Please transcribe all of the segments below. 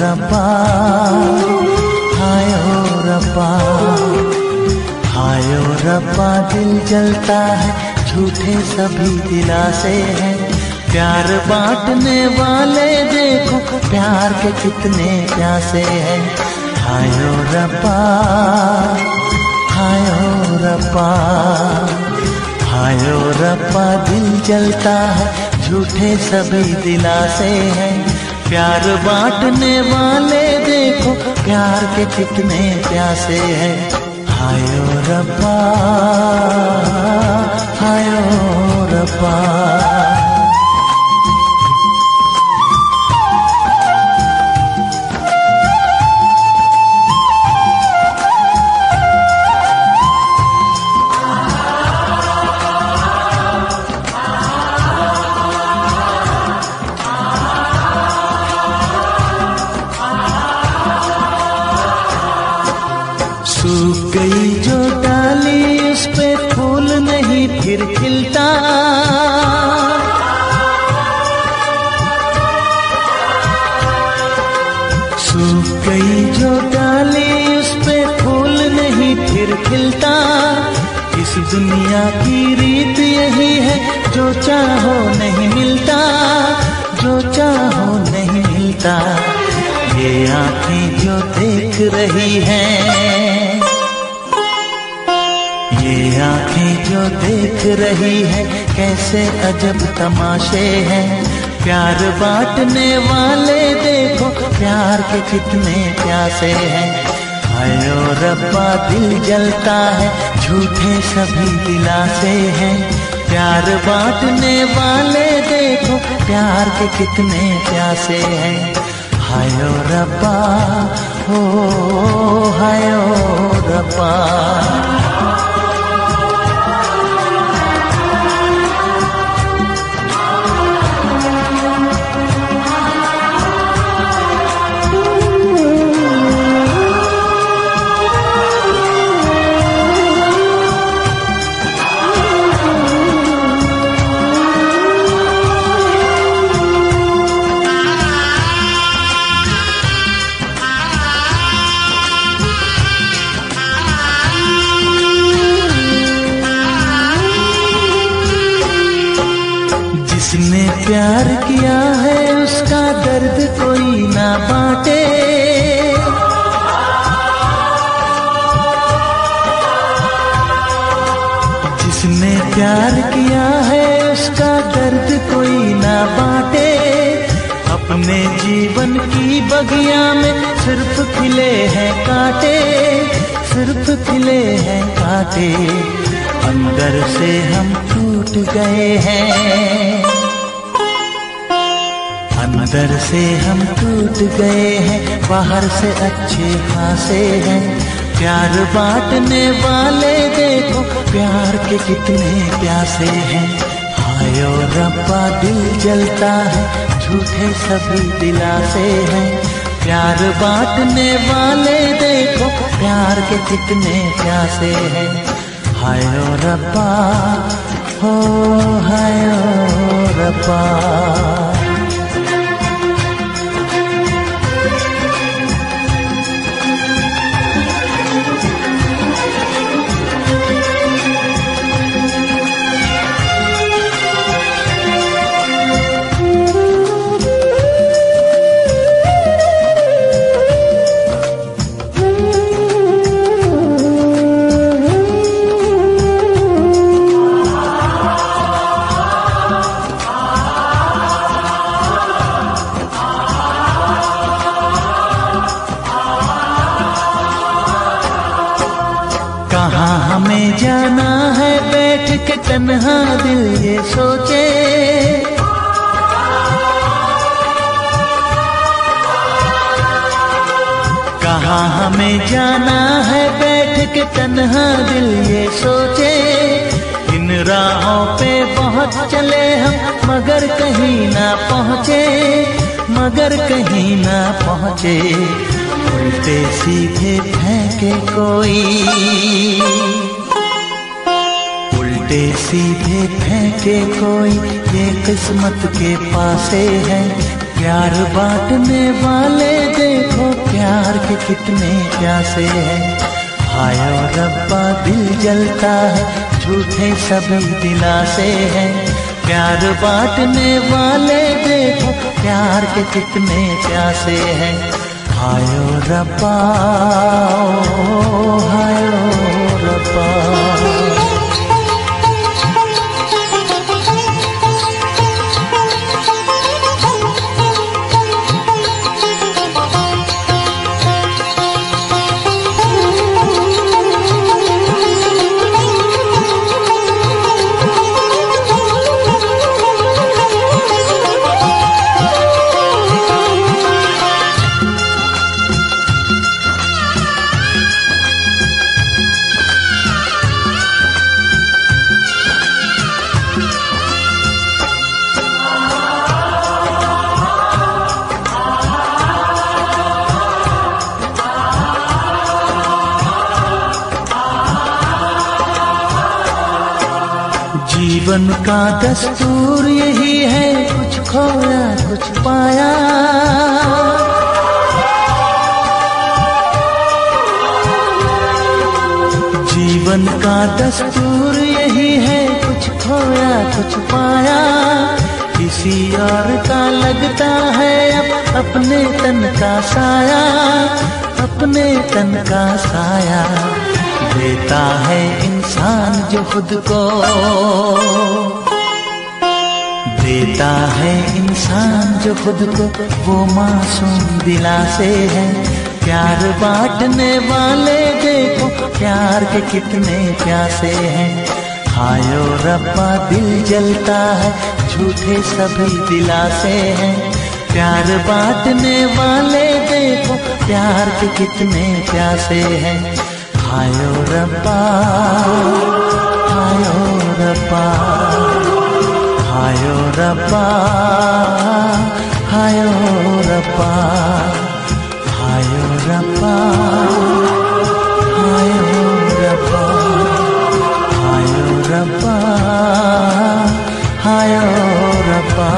रब्बा, हाय ओ रब्बा, हाय ओ रब्बा। दिल जलता है, झूठे सभी दिलासे हैं, प्यार बांटने वाले देखो प्यार के कितने प्यासे हैं। हाय ओ रब्बा, हाय ओ रब्बा, हाय ओ रब्बा। दिल जलता है, झूठे सभी दिलासे हैं, प्यार बांटने वाले देखो प्यार के कितने प्यासे हैं। हाय ओ रब्बा, हाय ओ रब्बा। सूख गई जो डाली उस पे फूल नहीं फिर खिलता, सूख गई जो डाली उस पे फूल नहीं फिर खिलता। इस दुनिया की रीत यही है, जो चाहो नहीं मिलता, जो चाहो नहीं मिलता। ये आँखें जो देख रही हैं, ये आँखें जो देख रही है, कैसे अजब तमाशे हैं। प्यार बांटने वाले देखो प्यार के कितने प्यासे हैं। हाय ओ रब्बा, दिल जलता है, झूठे सभी दिलासे हैं, प्यार बांटने वाले देखो प्यार के कितने प्यासे हैं। हाय ओ रब्बा, हो हाय ओ रब्बा। जिसने प्यार किया है उसका दर्द कोई ना बांटे, जिसने प्यार किया है उसका दर्द कोई ना बांटे। अपने जीवन की बगिया में सिर्फ खिले हैं कांटे, सिर्फ खिले हैं कांटे। अंदर से हम टूट गए हैं, अंदर से हम टूट गए हैं, बाहर से अच्छे खासे हैं। प्यार बांटने वाले देखो प्यार के कितने प्यासे हैं। हाय ओ रब्बा, दिल जलता है, झूठे सभी दिलासे हैं, प्यार बांटने वाले देखो प्यार के कितने प्यासे हैं। हाय ओ रब्बा, हो हाय ओ रब्बा। कहाँ हमें जाना है बैठ के तन्हा दिल ये सोचे, कहाँ हमें जाना है बैठ के तन्हा दिल ये सोचे। इन राहों पे बहुत चले हम मगर कहीं ना पहुँचे, मगर कहीं ना पहुँचे। उल्टे सीधे फेंके कोई, उल्टे सीधे फेंके कोई, ये किस्मत के पासे है। प्यार बांटने वाले देखो प्यार के कितने प्यासे हैं। हाय ओ रब्बा दिल जलता है, झूठे सभी दिलासे हैं। प्यार बांटने वाले देखो प्यार के कितने प्यासे हैं। हाय ओ रब्बा, हाय ओ रब्बा। जीवन का दस्तूर यही है, कुछ खोया कुछ पाया। जीवन का दस्तूर यही है, कुछ खोया कुछ पाया। किसी और का लगता है अब अपने तन का साया, अपने तन का साया। देता है इंसान जो खुद को, देता है इंसान जो खुद को, वो मासूम दिलासे है। प्यार बांटने वाले देखो प्यार के कितने प्यासे हैं। हाय ओ रब्बा दिल जलता है, झूठे सभी दिलासे हैं। प्यार बांटने वाले देखो प्यार के कितने प्यासे हैं। हाय ओ रब्बा, हाय ओ रब्बा, हाय ओ रब्बा, हाय ओ रब्बा, हाय ओ रब्बा, हाय ओ रब्बा, हाय ओ रब्बा, हाय ओ रब्बा।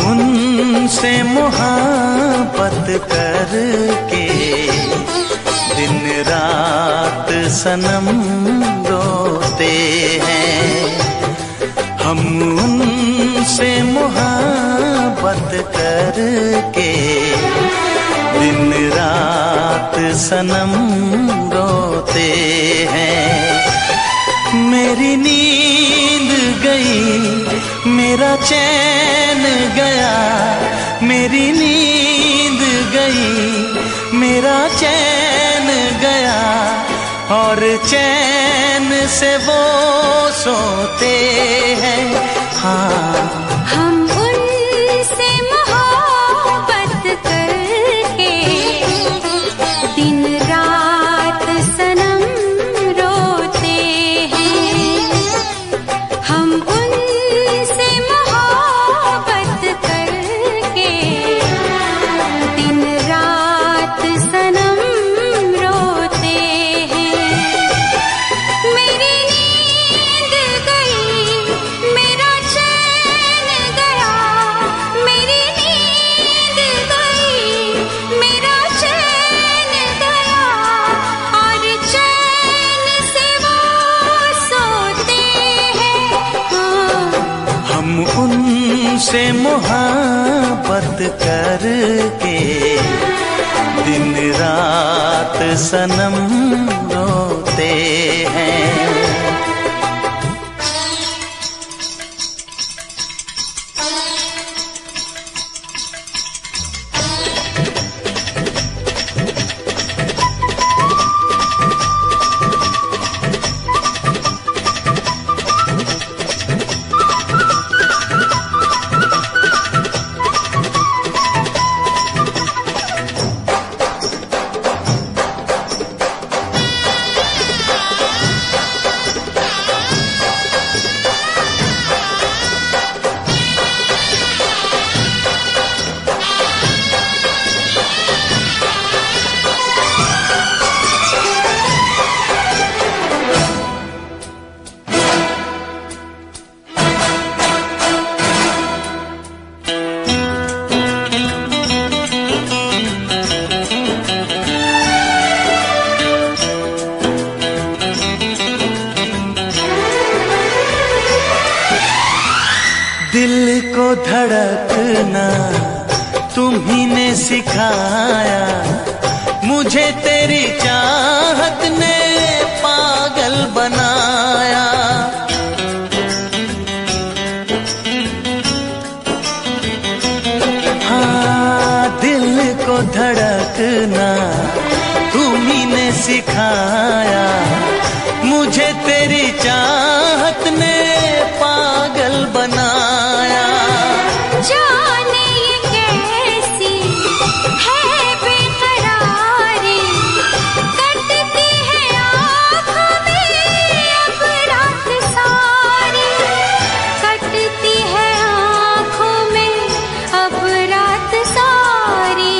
उनसे मोहब्बत करके दिन रात सनम रोते हैं। हम उनसे मोहब्बत करके दिन रात सनम रोते हैं। मेरी नींद गई, मेरा चैन गया, मेरी नींद गई, मेरा चैन गया, और चैन से वो सोते हैं। हाँ, हम उनसे मोहब्बत करके दिन रात सनम रोते हैं। हम उनसे मोहब्बत तुमसे मोहब्बत करके दिन रात सनम रोते हैं। दिल को धड़कना तुम्ही ने सिखाया, मुझे तेरी चाहत ने पागल बनाया। हाँ, दिल को धड़कना तुम्ही ने सिखाया, मुझे तेरी चाहत ने पागल बनाया। जाने ये कैसी है बेकरारी, कटती है आँखों में अब रात सारी, कटती है आँखों में अब रात सारी।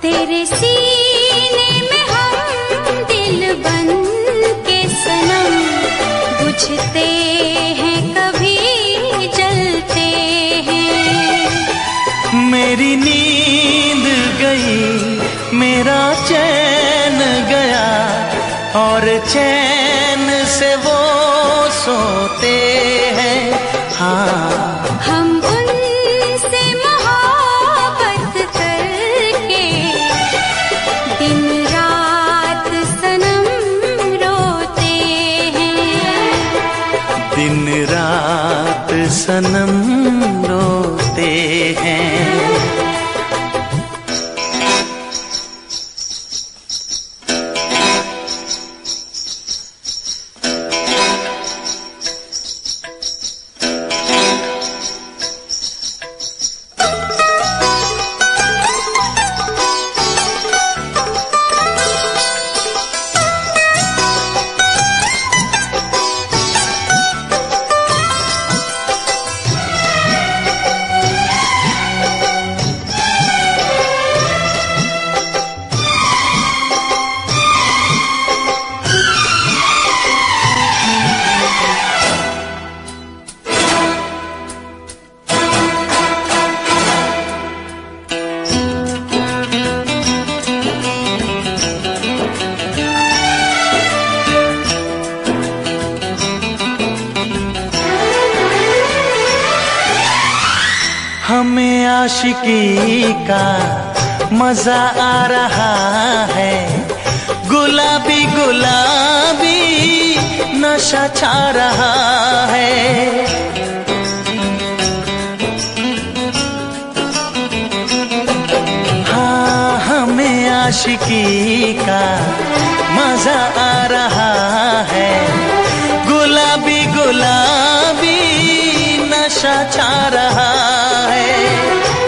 तेरे सीने में हम दिल बन के सनम, बुझते हैं कभी जलते हैं। मेरी नींद गई, मेरा चैन गया, और चैन से वो सोते हैं। हाँ, हम उनसे मोहब्बत करके दिन रात सनम रोते हैं। दिन रात सनम रोते हैं। हमें आशिकी का मजा आ रहा है, गुलाबी गुलाबी नशा छा रहा है। हाँ, हमें आशिकी का मजा आ रहा है, गुलाबी गुलाबी नशा छा रहा है।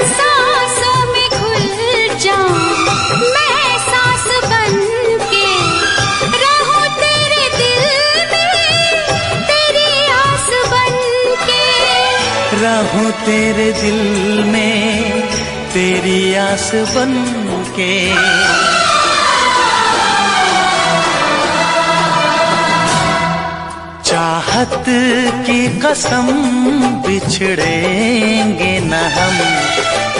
सांसों में घुल जाऊं मैं सांस बन के, रहूं तेरे दिल में तेरी आस बन के, रहूं तेरे दिल में तेरी आस बन के। चाहत की कसम बिछड़ेंगे न हम,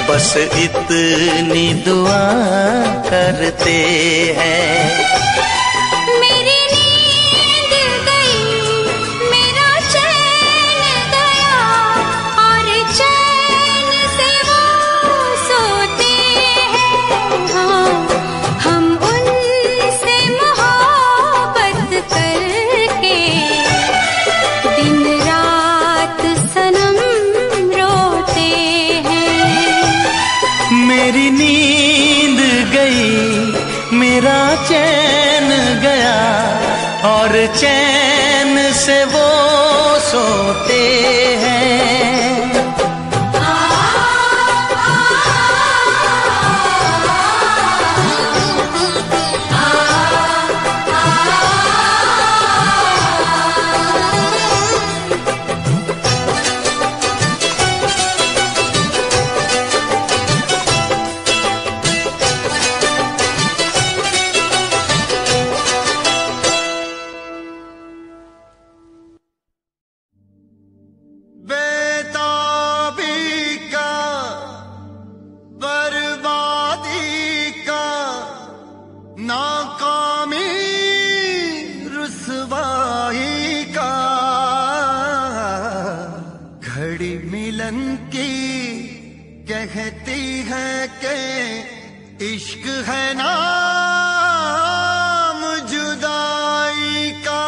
बस इतनी दुआ करते हैं। मेरी नींद गई, मेरा चैन गया और चैन से वो सोते हैं। कहती है कि इश्क है नाम जुदाई का।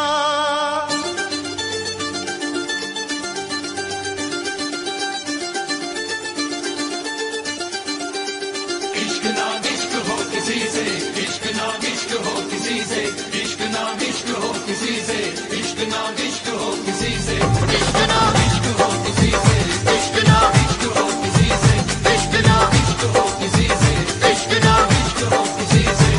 इश्क ना इश्क हो किसी से, इश्क ना इश्क हो किसी से, इश्क ना इश्क हो किसी से, इश्क ना इश्क हो किसी से, इश्क ना इश्क हो किसी से, इश्क ना इश्क हो किसी से, इश्क ना इश्क हो किसी से, इश्क ना इश्क हो किसी से।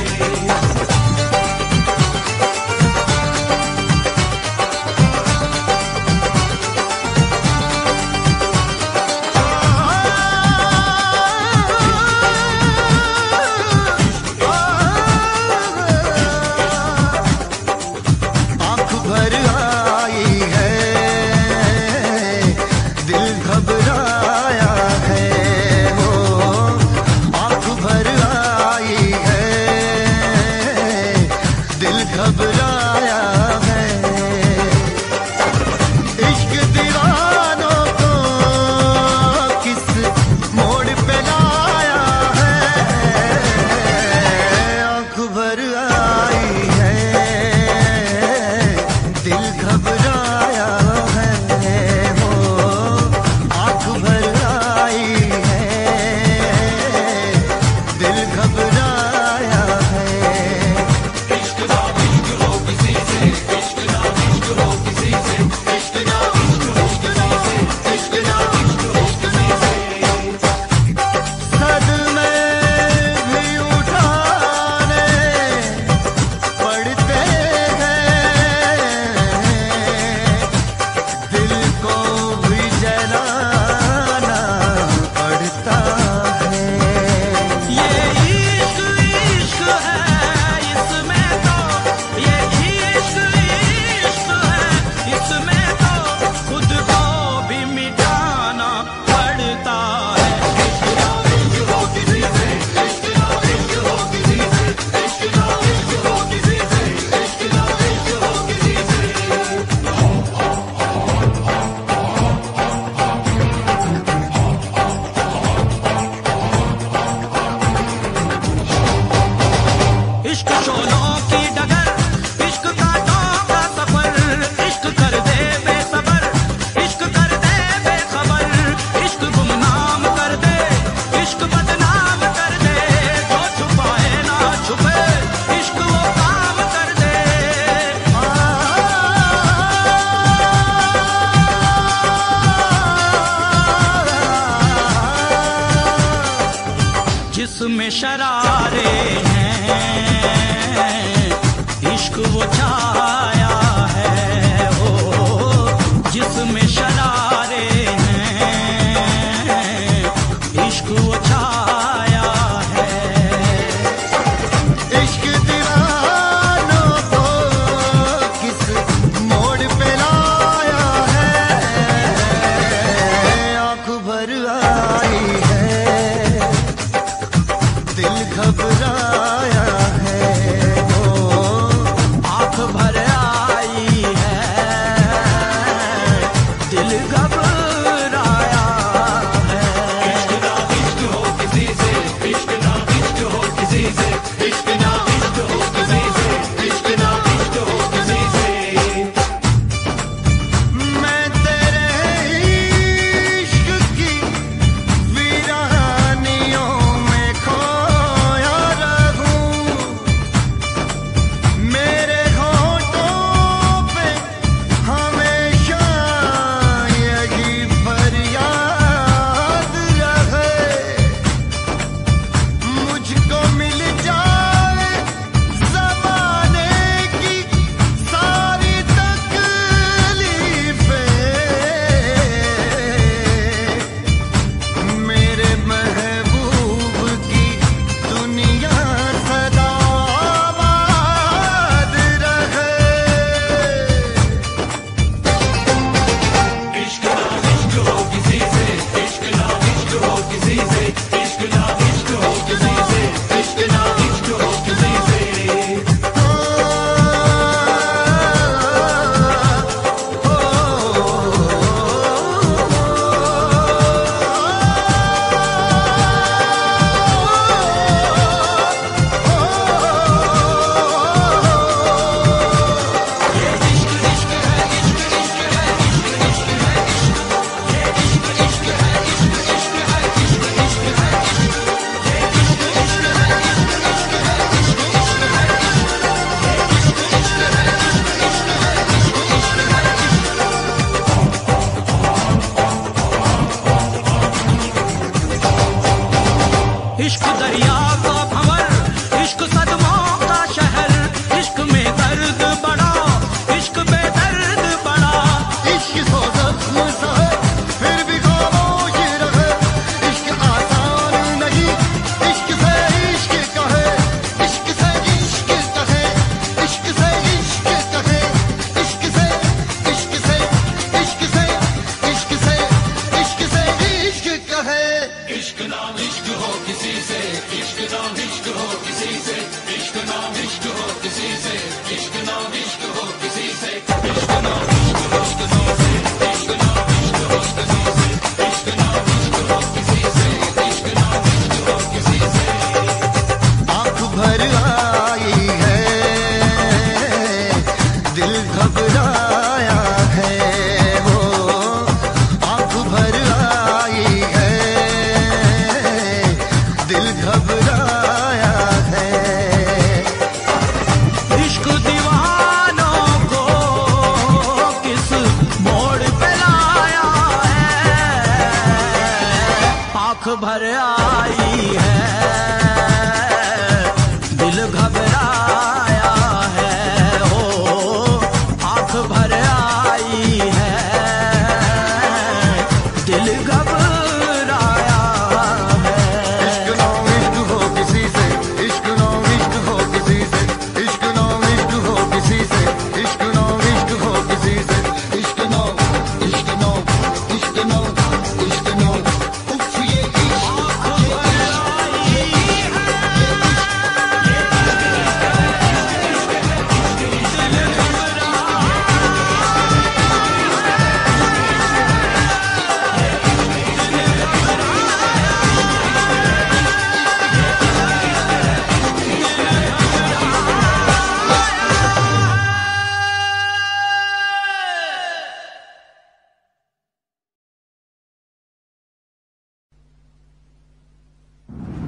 जिसमें शरारे हैं इश्क वो छाया है, हो जिसमें शरारे हैं इश्क वो छाया है। इश्क दीवानों को किस मोड़ पे लाया है, आँख भर आई है, दिल घबराया है, वो आँख भर आई है, दिल घबराया आंख भर आई है, दिल घबराया है, हो आंख भर आई है, दिल घबराया है। इश्क नो इश्क हो किसी से, इश्क नो इश्क हो किसी से, इश्क नो इश्क हो किसी से, इश्क नो इश्क हो किसी से, इश्क नो इश्क नो इश्क नो इश्क नो उफ ये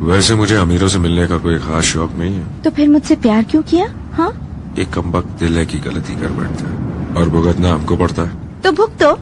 वैसे मुझे अमीरों से मिलने का कोई खास शौक नहीं है। तो फिर मुझसे प्यार क्यों किया? हाँ, एक कमबख्त दिल है की गलती कर बैठता है और भुगतना हमको पड़ता है। तो भुगतो।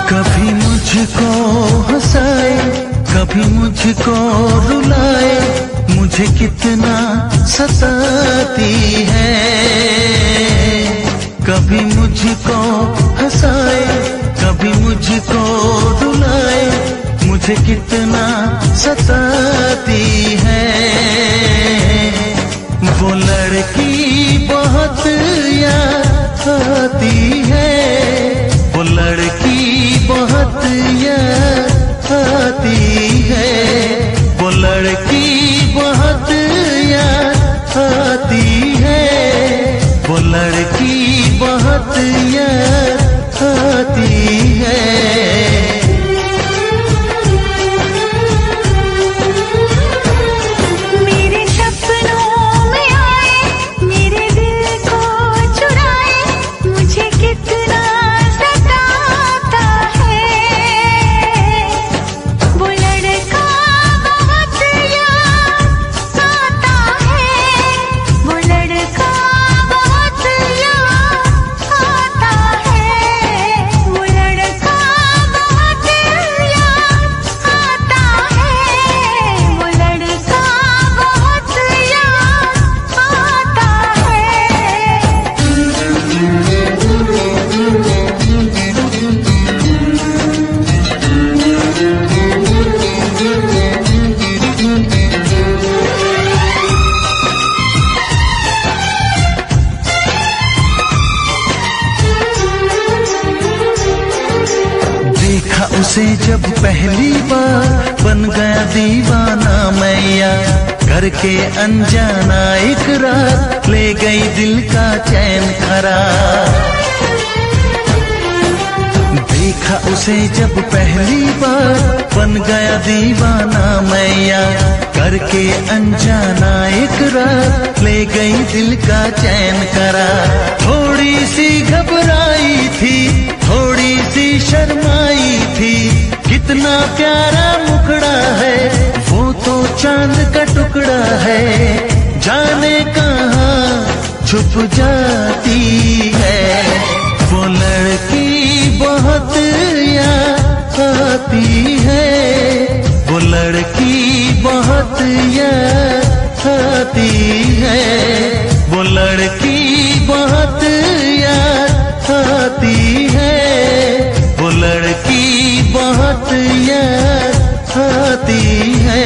कभी मुझको हंसाए, कभी मुझको रुलाए, मुझे कितना सताती है। कभी मुझको हंसाए, कभी मुझको रुलाए, मुझे कितना सताती है। वो लड़की बहुत याद आती है, वो लड़की बहुत याद आती है, वो लड़की बहुत याद आती है, वो लड़की बहुत याद आती है। मेरे सपनों में आए, मेरे दिल को चुराए, मुझे कितना सताता है। वो लड़का बहुत याद आता है, वो लड़का बहुत याद आता है, वो लड़का बहुत याद आता है, वो लड़का बहुत याद आता देखा उसे जब पहली बार, बन गया दीवाना मैया, करके अनजाना इकरार, ले गई दिल का चैन करार। देखा उसे जब पहली बार, बन गया दीवाना मैया, करके अनजाना इकरार, ले गई दिल का चैन करार। थोड़ी सी घबराई थी, थोड़ी सी शर्माई थी, कितना प्यारा मुखड़ा है, वो तो चांद का टुकड़ा है, जाने कहाँ छुप जाती है। वो लड़की बहुत याद आती है, वो लड़की बहुत याद आती है, वो लड़की बहुत याद आती है, वो लड़की बहुत याद आती है।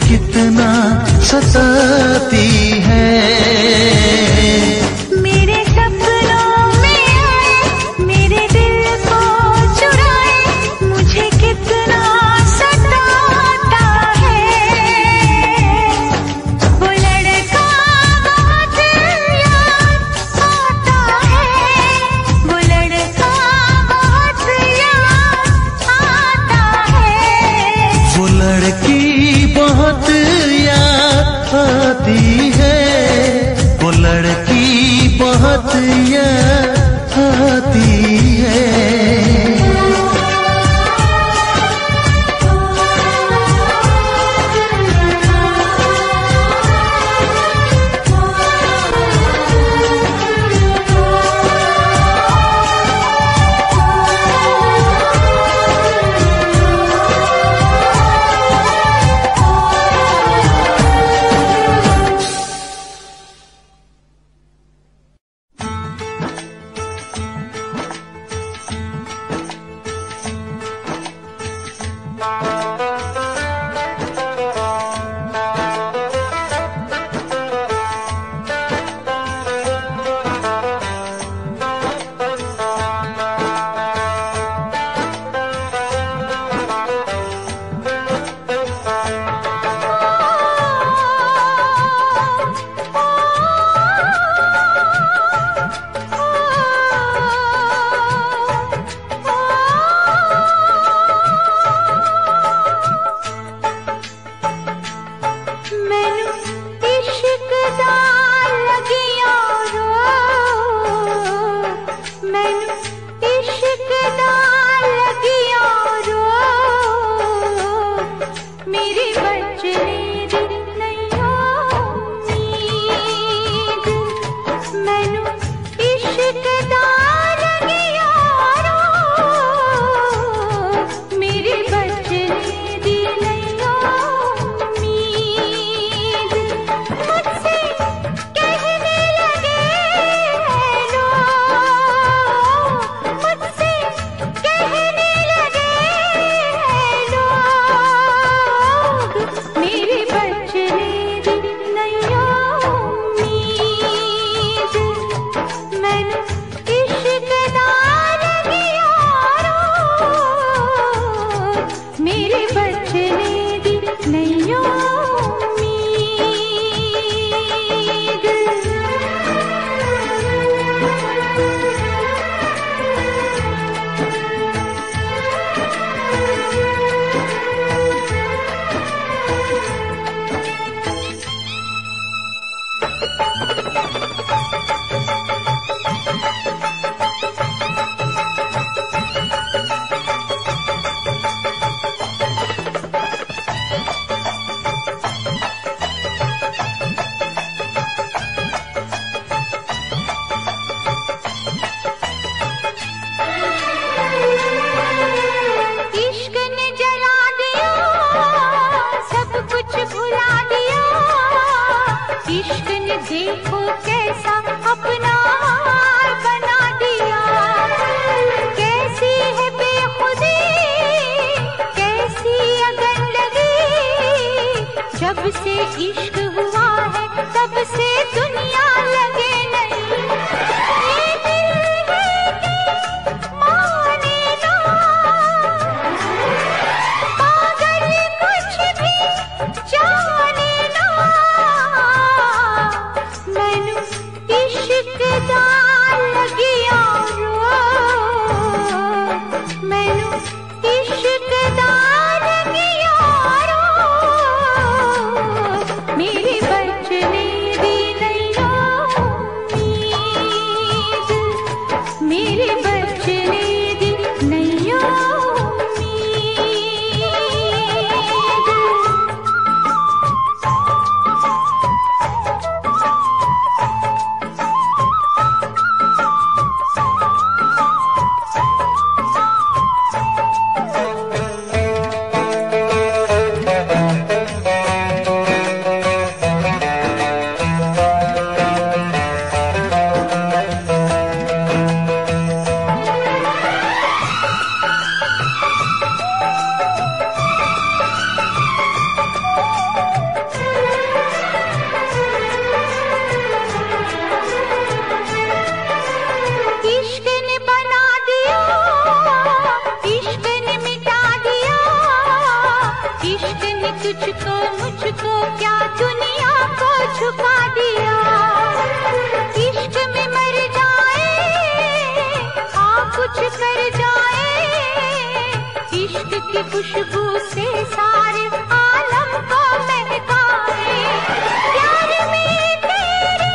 कितना सताती है। मेरे सपनों में आए, मेरे दिल को चुराए, मुझे कितना सताता है। वो लड़का बहुत याद आता है, वो लड़का बहुत याद आता है। वो लड़की बहुत याद आती है, वो लड़की बहुत याद आती है। देखो कैसा अपना हाल बना दिया, कैसी है बेखुदी, कैसी अगन लगी। जब से इश्क हुआ है तब से दुनिया लगे नहीं। ये दिल है कि माने ना, पागल कुछ भी जाने ना। मैनू इश्क दा लगिया रो, मैनू इश्क दा लगिया रो। मेरी बचने दी नहीं खुशबू से सारे आलम को महकाए। प्यार में तेरे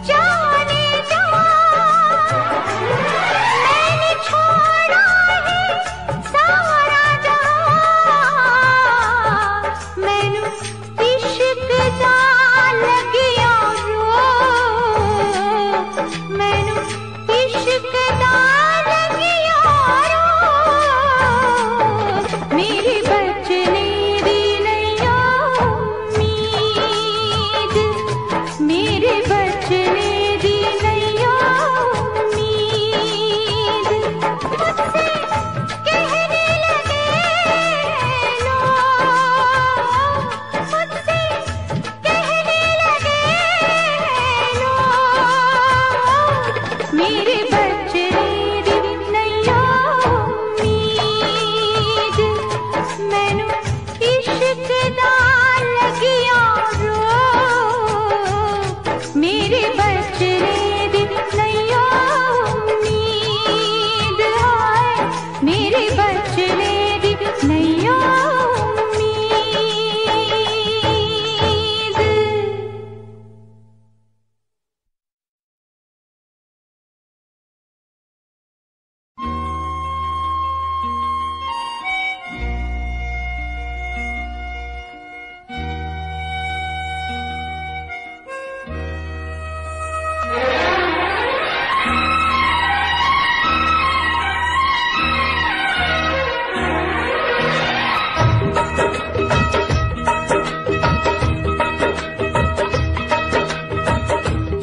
जाने जा मैंने छोड़ा है सारा जहां। मैनू इश्क दा लगिया रो, मैनू इश्क दा लगिया रो। मेरे बचने दी नैया उम्मीद, मेरे बचने दी नैया उम्मीद। मुझसे कहने लगे लोग, मुझसे कहने लगे लोग, मेरे बचने दी नैया उम्मीद। मैनू इश्क दा लगिया रो, मेरे बचने दी नैया उम्मीद। हाय मेरे बचने दी नैया उम्मीद।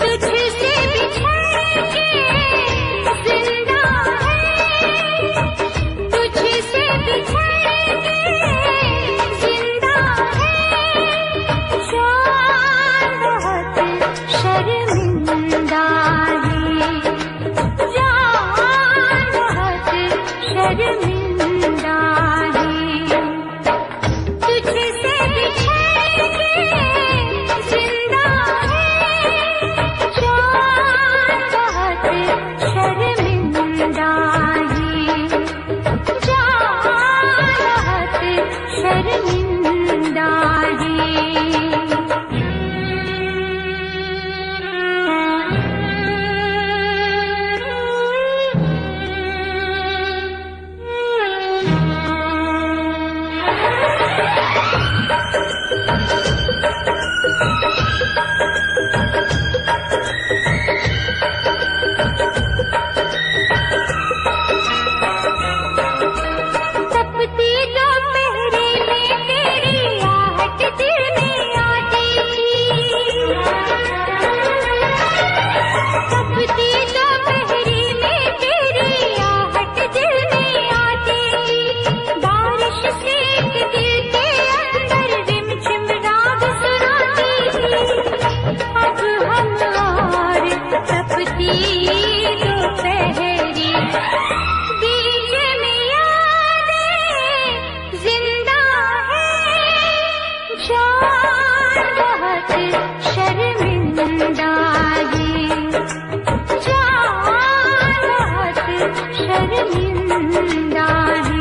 तुझसे बिछड़ के जिंदा है, तुझसे बिछड़ के जिंदा है। जान बहुत शर्मिंदा है, जान बहुत शर्मिंदा है। तुझसे बिछड़ के जिंदा है, जान बहुत शर्मिंदा है, जान बहुत शर्मिंदा तपती दोपहरी में तेरी आहट दिल में आती थी। तपती दोपहरी में तेरी आहट दिल में आती थी। बारिश से एक दिल के अंदर रिमझिम राग सुनाती थी। अब हम और तपती दोपहरी बीच में यादें जिंदा है। जान बहुत शर्मिंदा है, जान बहुत शर्मिंदा है।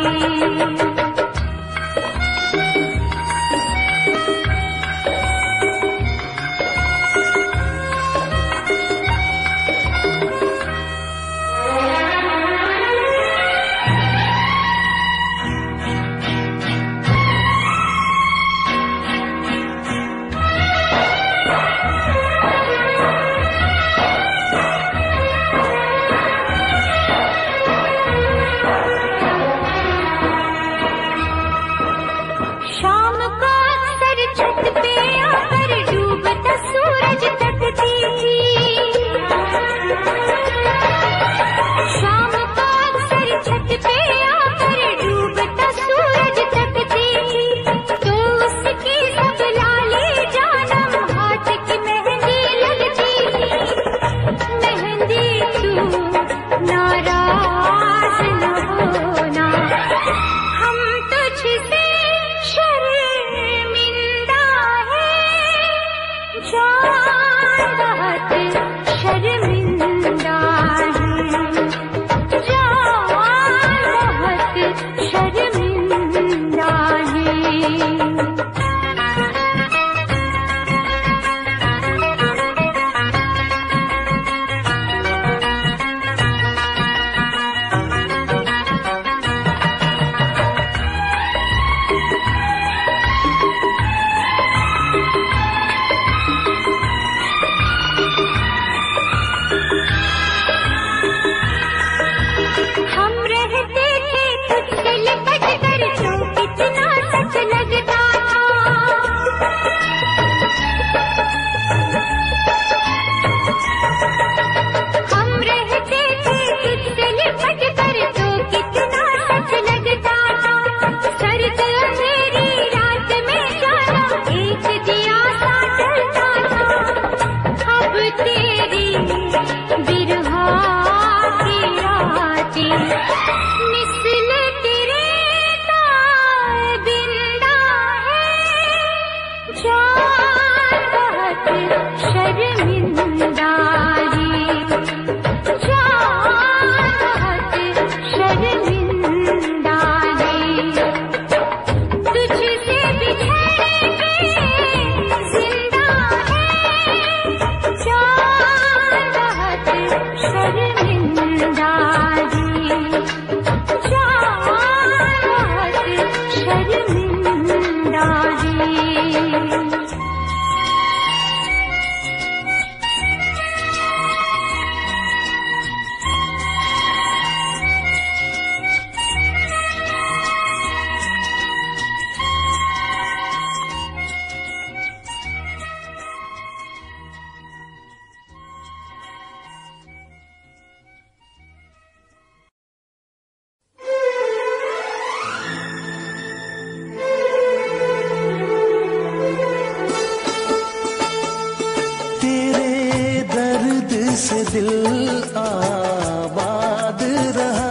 से दिल आबाद रहा,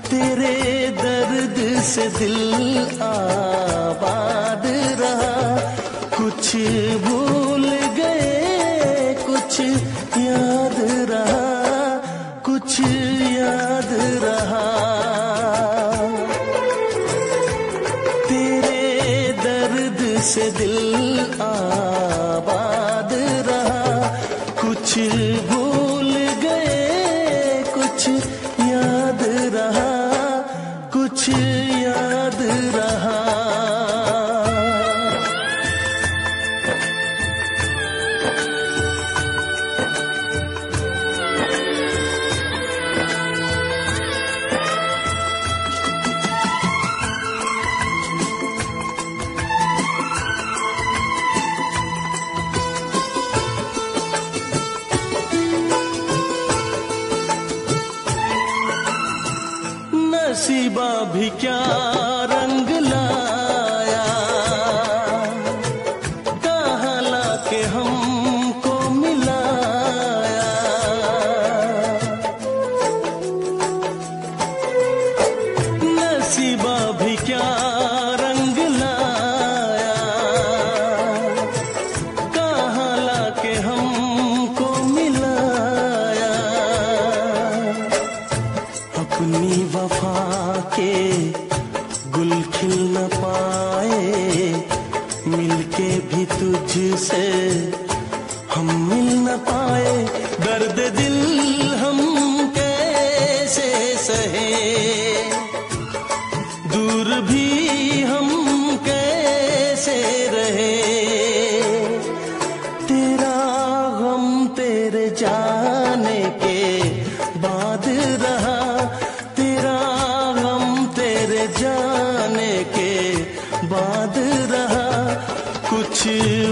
तेरे दर्द से दिल आबाद रहा। कुछ भूल गए कुछ याद रहा, कुछ याद रहा। तेरे दर्द से दिल आबाद रहा, कुछ भूल गए कुछ याद रहा, कुछ याद रहा। नसीबा भी क्या रंग लाया, कहाँ लाके हमको मिलाया। नसीबा भी क्या रंग लाया, कहाँ लाके हमको मिलाया। अपनी वफा के गुल खिल न पाए, मिलके भी तुझसे हम मिल न पाए। दर्द दिल हम कैसे सहे, दूर भी हम कैसे रहे। तेरा गम तेरे जाने के बाद रहा, जाने के बाद रहा। कुछ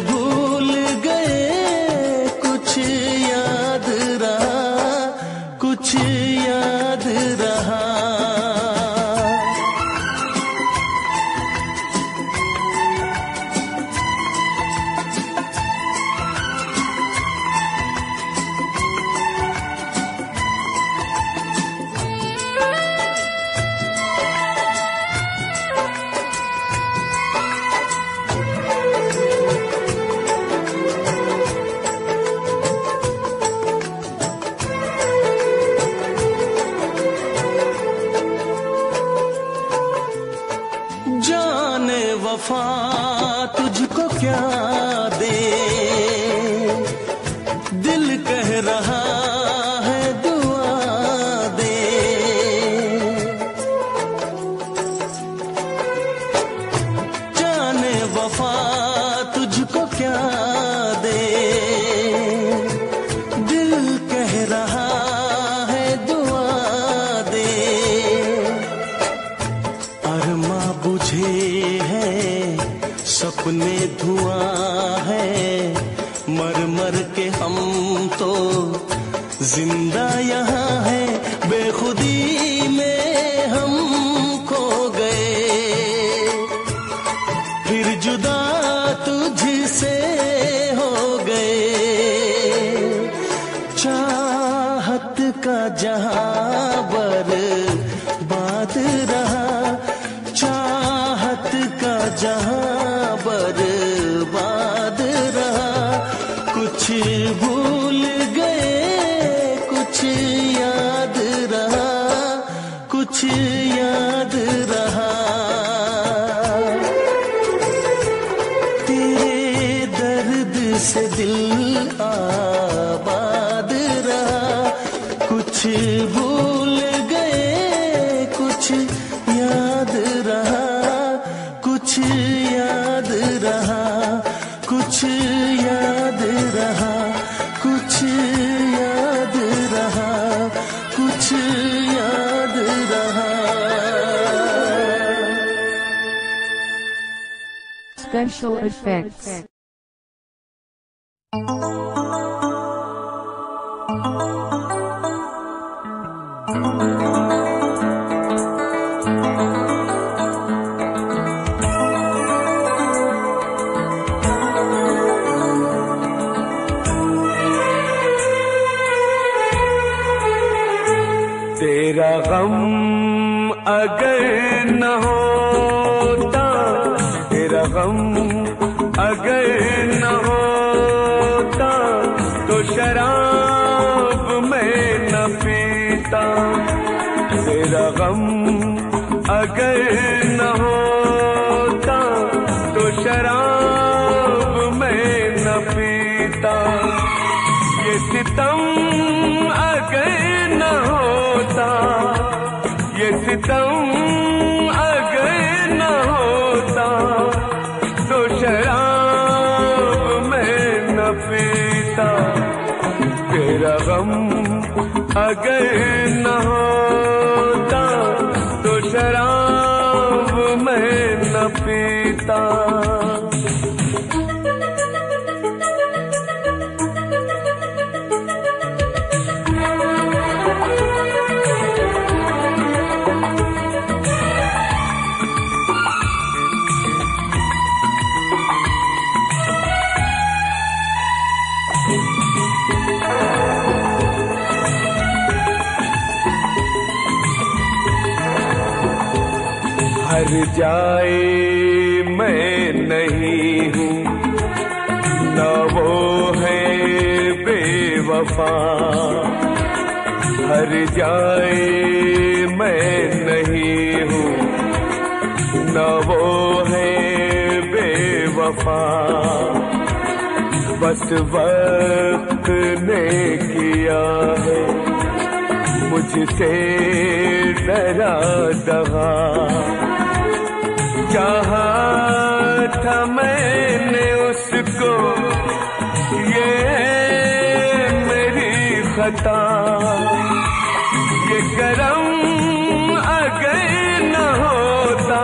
भूल गए कुछ याद रहा, कुछ याद रहा। जाने वफा तुझको क्या दे, दिल कह रहा है दुआ दे। जाने वफा तुझको क्या दे, दिल कह रहा है दुआ दे। अरमा बुझे हैं सपने धुआं है, मर मर के हम तो जिंदा यहाँ है। बेखुदी में हम खो गए, फिर जुदा तुझसे हो गए। चाहत का जहां बर्बाद रहा, चाहत का जहां बर्बाद रहा। से दिल आबाद रहा। कुछ भूल गए कुछ याद रहा, कुछ याद रहा, कुछ याद रहा, कुछ याद रहा, कुछ याद रहा। Special effects. तेरा गम अगर न होता, तेरा गम अगर न होता, तो शराब मैं न पीता। तेरा गम अगर न होता, तो शराब मैं न पीता। ये सितम अगर न होता, ये सितम अगर न होता, तो शराब मैं न पीता। तेरा गम अगर न होता, तो शराब मैं न पीता। हर जाए मैं नहीं हूँ, न वो है बेवफा। हर जाए मैं नहीं हूँ, न वो है बेवफा। बस वक्त ने किया है मुझसे डरा दगा। चाहा था मैंने उसको, ये मेरी खता। ये करम अगर न होता,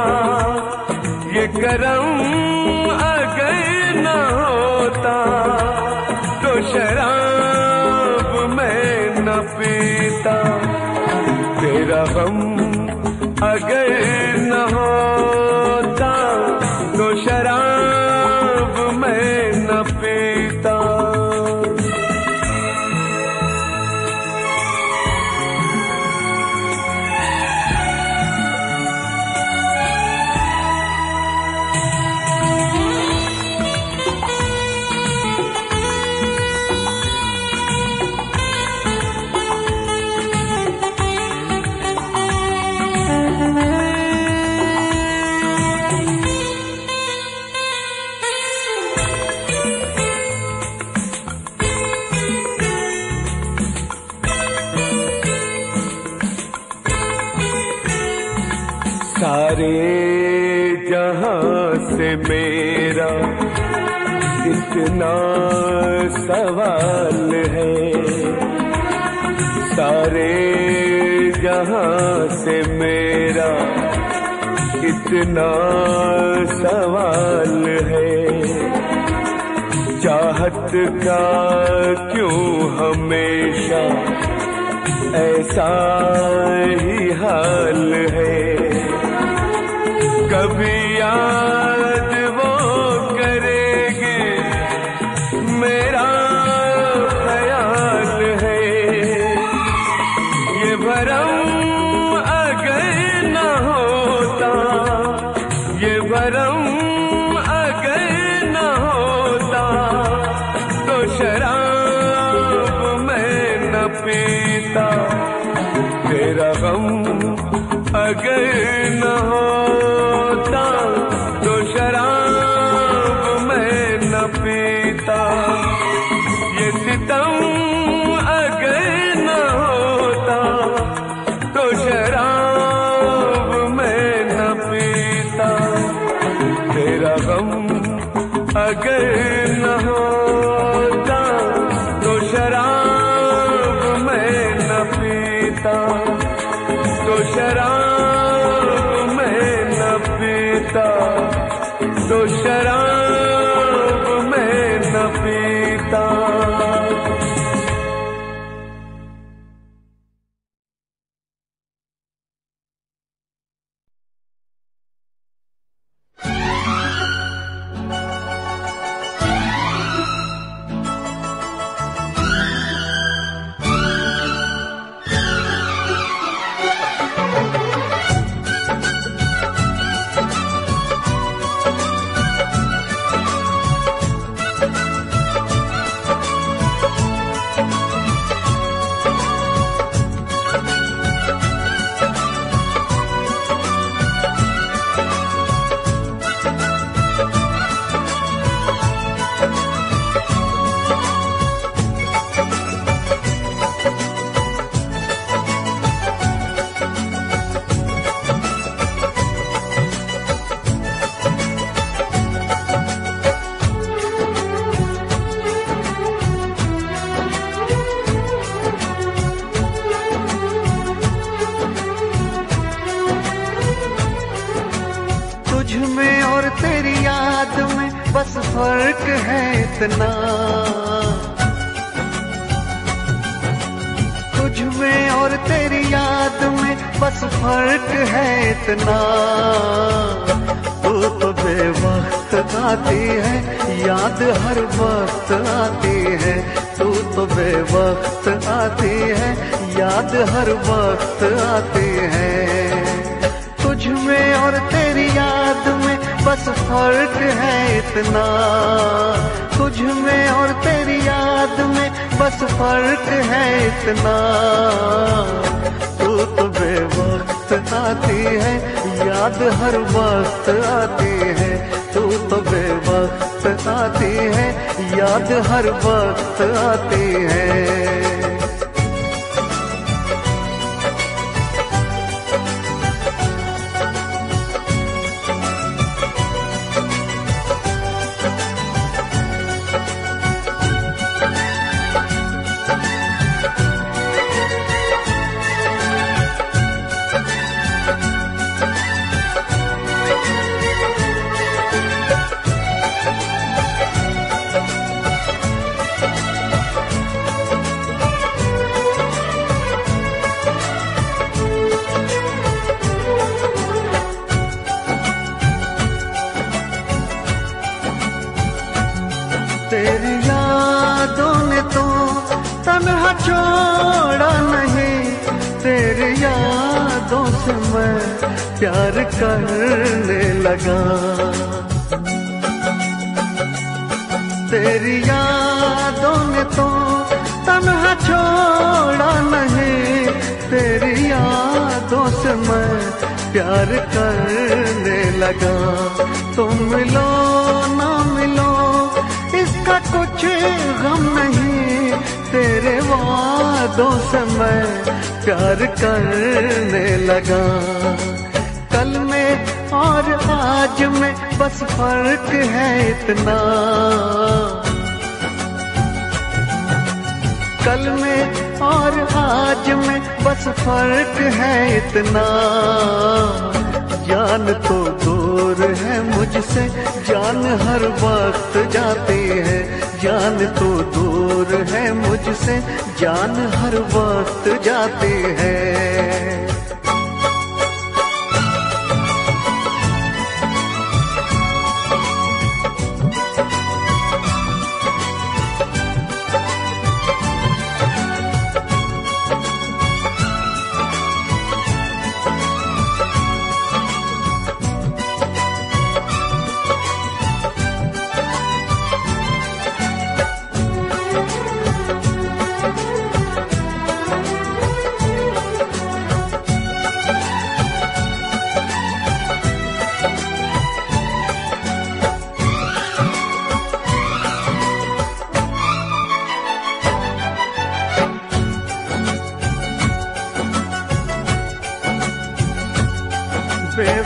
ये करम अगर न होता, तो शराब मैं न पीता। तेरा गम अगर न होता, तो शराब मैं न पीता। सारे जहां से मेरा इतना सवाल है। सारे जहां से मेरा इतना सवाल है। चाहत का क्यों हमेशा ऐसा ही हाल है। कभी याद वो करेंगे मेरा ख्याल है। ये भरम अगर न होता, ये भरम अगर न होता, तो शराब मैं न पीता। तेरा गम अगर न होता, तो पीता। ये सितम अगर न होता तो शराब मैं न पीता। तेरा गम अगर न होता तो शराब मैं न पीता। तो शराब मैं न पीता। तो शराब मैं न पीता। बस फर्क है इतना, तुझ में और तेरी याद में बस फर्क है इतना। तू तो बेवक्त आती है, याद हर वक्त आती है। तू तो बेवक्त आती है, याद हर वक्त आती है। तुझ में और तेरी याद में बस फर्क है इतना, तुझ में और तेरी याद में बस फर्क है इतना। तू तो बेवक्त आती है, याद हर वक्त आती है। तू तो बेवक्त आती है, याद हर वक्त आती है। तेरी यादों ने तो तन्हा छोड़ा नहीं, तेरी यादों से मैं प्यार करने लगा। तेरी यादों ने तो तन्हा छोड़ा नहीं, तेरी यादों से मैं प्यार करने लगा। तुम मिलो ना मिलो इसका कुछ गम नहीं, तेरे वादों से मैं प्यार करने लगा। कल में और आज में बस फर्क है इतना, कल में और आज में बस फर्क है इतना। जान तो दूर है मुझसे, जान हर वक्त जाती है। जान तो दूर है मुझसे, जान हर वक्त जाती है।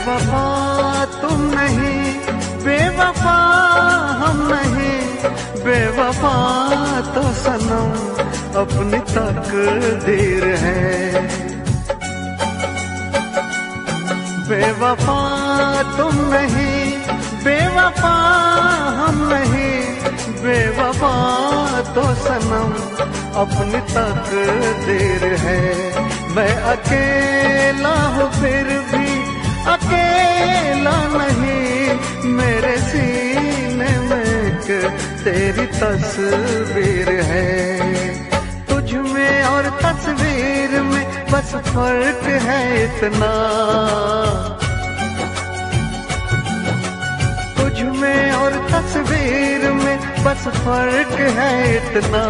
बेवफा तुम नहीं, बेवफा हम नहीं, बेवफा तो सनम अपनी तकदीर है। बेवफा तुम नहीं, बेवफा हम नहीं, बेवफा तो सनम अपनी तकदीर है। मैं अकेला हूँ फिर भी अकेला नहीं, मेरे सीने में एक तेरी तस्वीर है। तुझ में और तस्वीर में बस फर्क है इतना, तुझ में और तस्वीर में बस फर्क है इतना।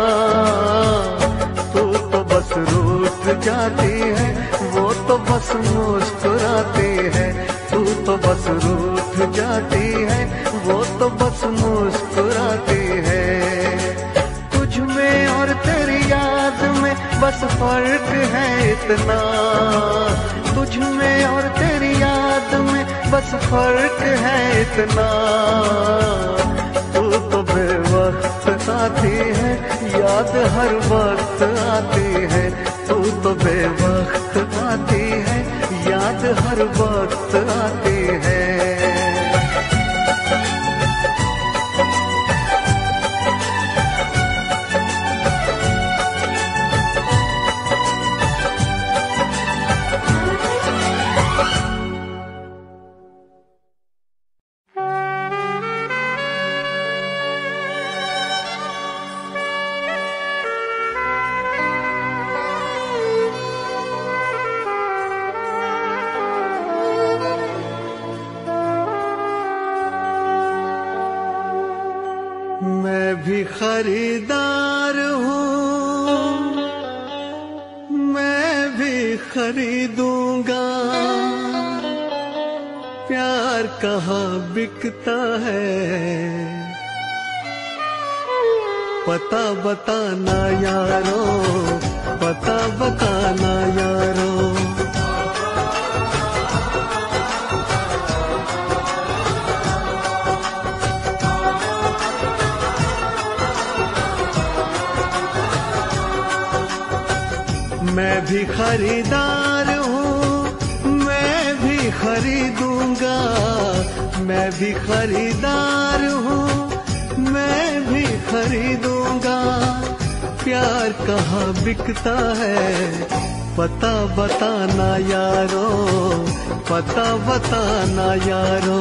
तू तो बस रूठ जाती है, वो तो बस मुस्कुराती है। तू तो बस रूठ जाती है, वो तो बस मुस्कुराती है। तुझ में और तेरी याद में बस फर्क है इतना, तुझ में और तेरी याद में बस फर्क है इतना। तू तो बेवक्त आती है, याद हर वक्त आती है। तू तो बेवक्त आती है, याद हर वक्त आती है। मैं भी खरीदार हूँ, मैं भी खरीदूंगा। प्यार कहाँ बिकता है, पता बताना यारो, पता बताना यारो। मैं भी खरीदार हूँ, मैं भी खरीदूंगा। मैं भी खरीदार हूँ, मैं भी खरीदूंगा। प्यार कहाँ बिकता है, पता बताना यारो, पता बताना यारो,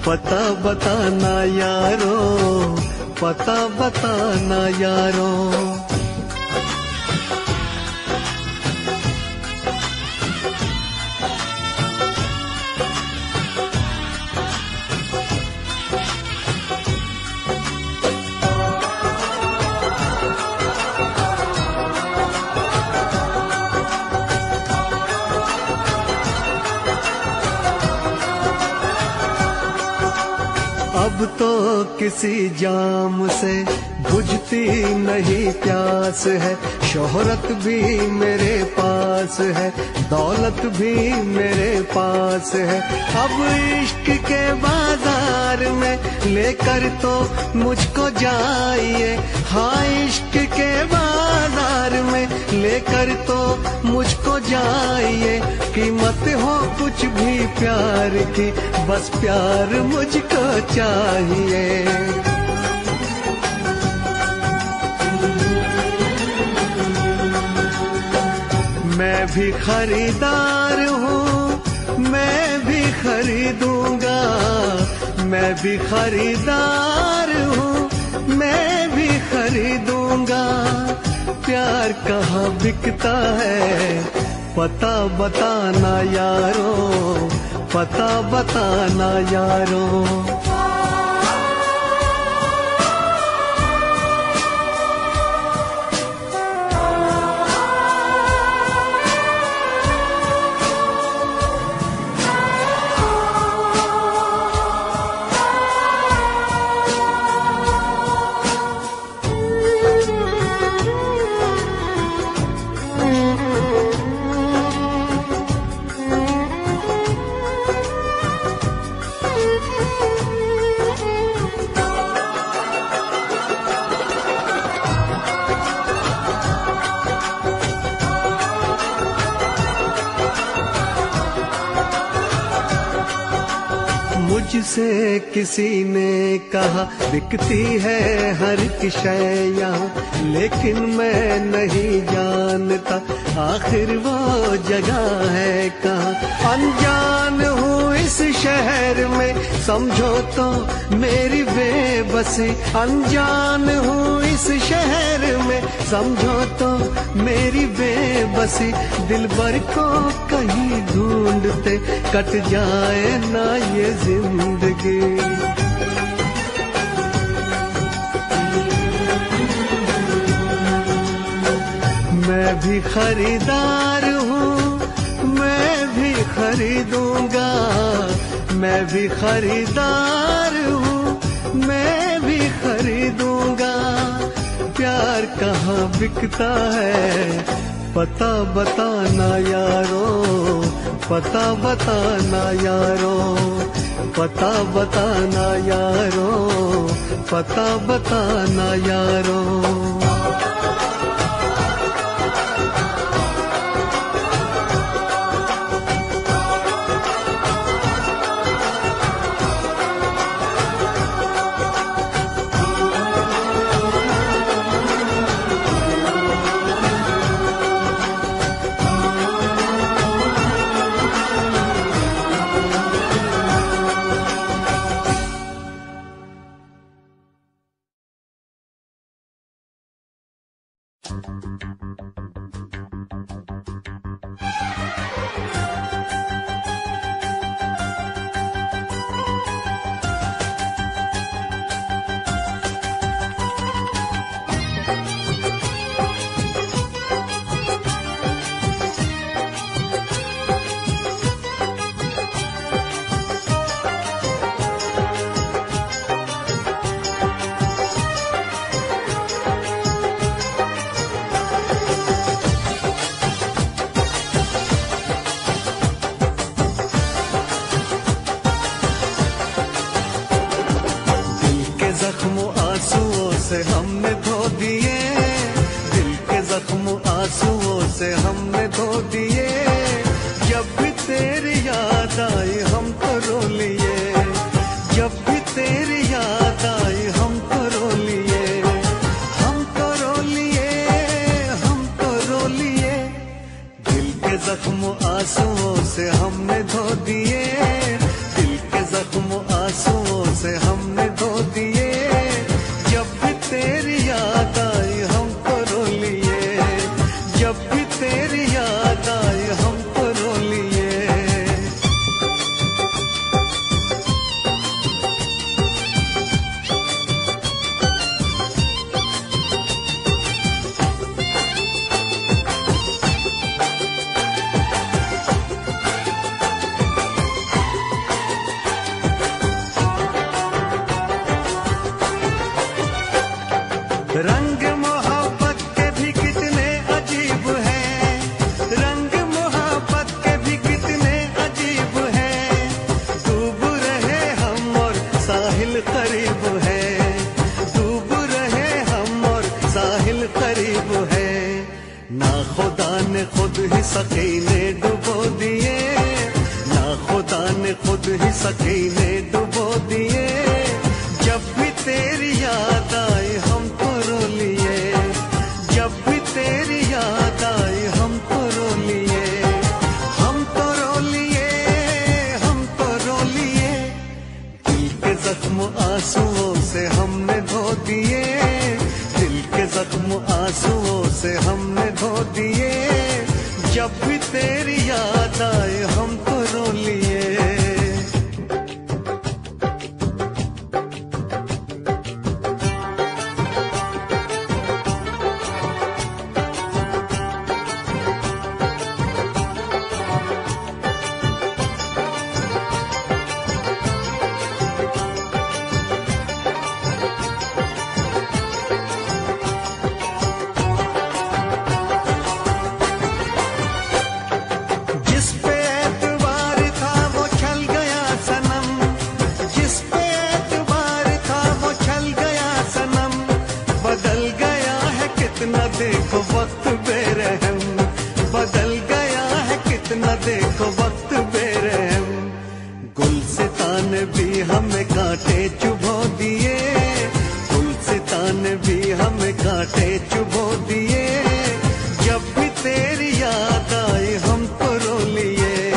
पता बताना यारो, पता बताना यारो। अब तो किसी जाम से बुझती नहीं प्यास है। शोहरत भी मेरे पास है, दौलत भी मेरे पास है। अब इश्क के बाजार में लेकर तो मुझको जाइए। हाँ, इश्क के बाजार में लेकर तो मुझको जाइए। कीमत हो कुछ भी प्यार की, बस प्यार मुझको चाहिए। मैं भी खरीदार हूँ, मैं भी खरीदूंगा। मैं भी खरीदार हूँ, मैं भी खरीदूंगा। प्यार कहाँ बिकता है, पता बताना यारो, पता बताना यारो। मुझसे किसी ने कहा बिकती है हर की शय यहाँ, लेकिन मैं नहीं जानता आखिर वो जगह है कहाँ। अनजान हूँ इस शहर में समझो तो मेरी बेबसी, अनजान हूँ इस शहर में समझो तो मेरी बेबसी। दिलबर को कहीं ढूंढते कट जाए ना ये जिंदगी। मैं भी खरीदार हूँ, मैं भी खरीदूंगा, मैं भी खरीदार हूँ, मैं भी खरीदूंगा। प्यार कहाँ बिकता है पता बताना यारो, पता बताना यारो, पता बताना यारो, पता बताना यारो। से हमने धो दिए, दिल के जख्म आंसुओं से हमने धो दिए। जब भी तेरी याद आई हम तो रो लिए, जब भी तेरी याद आई हम तो रो लिए, हम तो रो लिए, हम तो रो लिए। दिल के जख्म आंसुओं से हमने धो दिए, दिल के जख्म आंसुओं से हमने धो दिए। जब भी तेरी याद आई हम तो रो लिए, जब भी तेरी याद आई हम तो रो लिए। रंग मोहब्बत के भी कितने अजीब हैं, रंग मोहब्बत के भी कितने अजीब हैं। डूब रहे हम और साहिल करीब है, डूब रहे हम और साहिल करीब है। ना खुदा ने खुद ही सकीने डुबो दिए, ना खुदा ने खुद ही सकीने डुबो दिए। जब भी तेरी याद आई हम तो रो लिए, जब भी तेरी याद आई हम तो रो लिए, हम तो रो लिए, हम तो रो लिए। दिल के जख्म आंसुओं से हमने धो दिए, दिल के जख्म आंसुओं से हमने धो दिए। जब भी तेरी याद आई हम तो रो लिए। जिस पे एतबार था वो छल गया सनम, जिस पे एतबार था वो छल गया सनम। बदल गया है कितना देखो वक्त बेरहम, बदल गया है कितना देखो वक्त बेरहम। गुलसितान भी भी हमें कांटे चुभो दिए, जब भी तेरी याद आई हम तो रो लिए,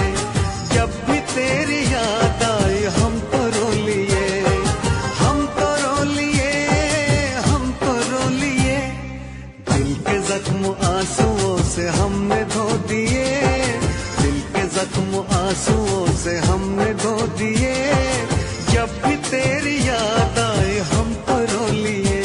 जब भी तेरी याद आई हम तो रो लिए, हम तो रो लिए, हम तो रो लिए। दिल के जख्म आंसुओं से हमने धो दिए, दिल के जख्म आंसुओं से हमने धो दिए, जब भी तेरी याद आए हम तो रो लिए।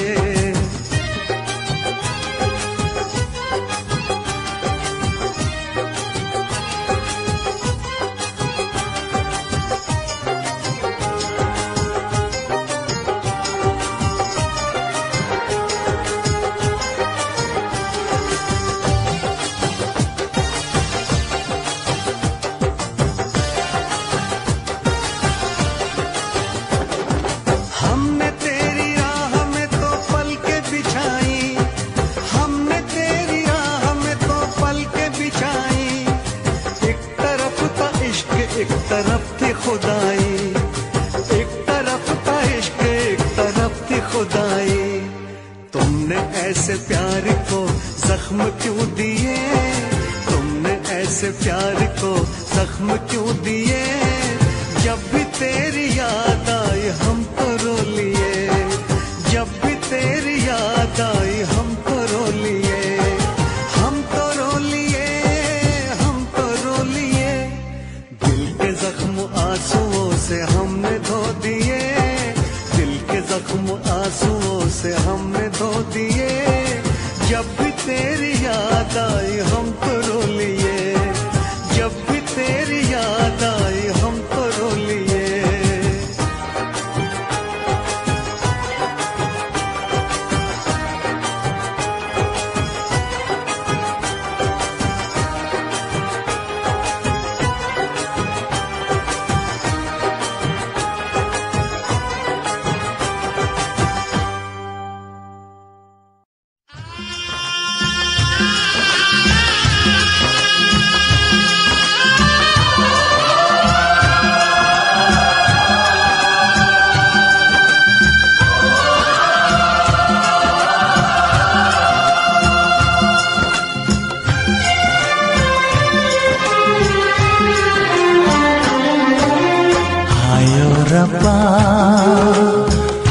हमने तेरी राह में तो पलकें बिछाई, हमने तेरी राह में तो पलकें बिछाई, एक तरफ था इश्क एक तरफ थी खुदाई, एक तरफ था इश्क एक तरफ थी खुदाई। तुमने ऐसे प्यार को जख्म क्यों दिए, तुमने ऐसे प्यार को जख्म क्यों दिए, जब भी तेरी याद आई हम तो रो लिए, जब भी तेरी याद आई हम तो रो लिए, हम तो रो लिए, हम तो रो लिए। दिल के जख्म आंसुओं से हमने धो दिए, दिल के जख्म आंसुओं से हमने धो दिए, जब भी तेरी याद आई हम तो रो लिए, जब भी तेरी याद आई हम तो रो लिए। रब्बा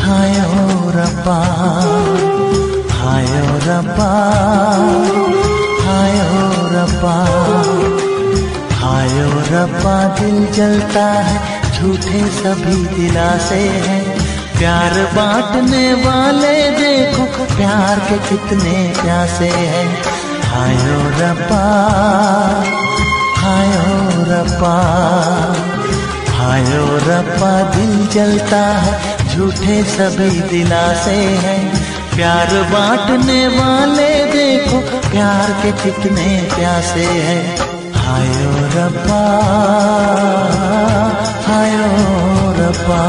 हायो रब्बा, हायो रब्बा, हायो रब्बा, हायो रब्बा। दिल जलता है झूठे सभी दिलासे हैं, प्यार बांटने वाले देखो प्यार के कितने प्यासे हैं। हायो रब्बा, हायो रब्बा, हायो रब्बा। दिल जलता है झूठे सभी दिलासे हैं, प्यार बांटने वाले देखो प्यार के कितने प्यासे हैं। हायो रब्बा, हायो रब्बा।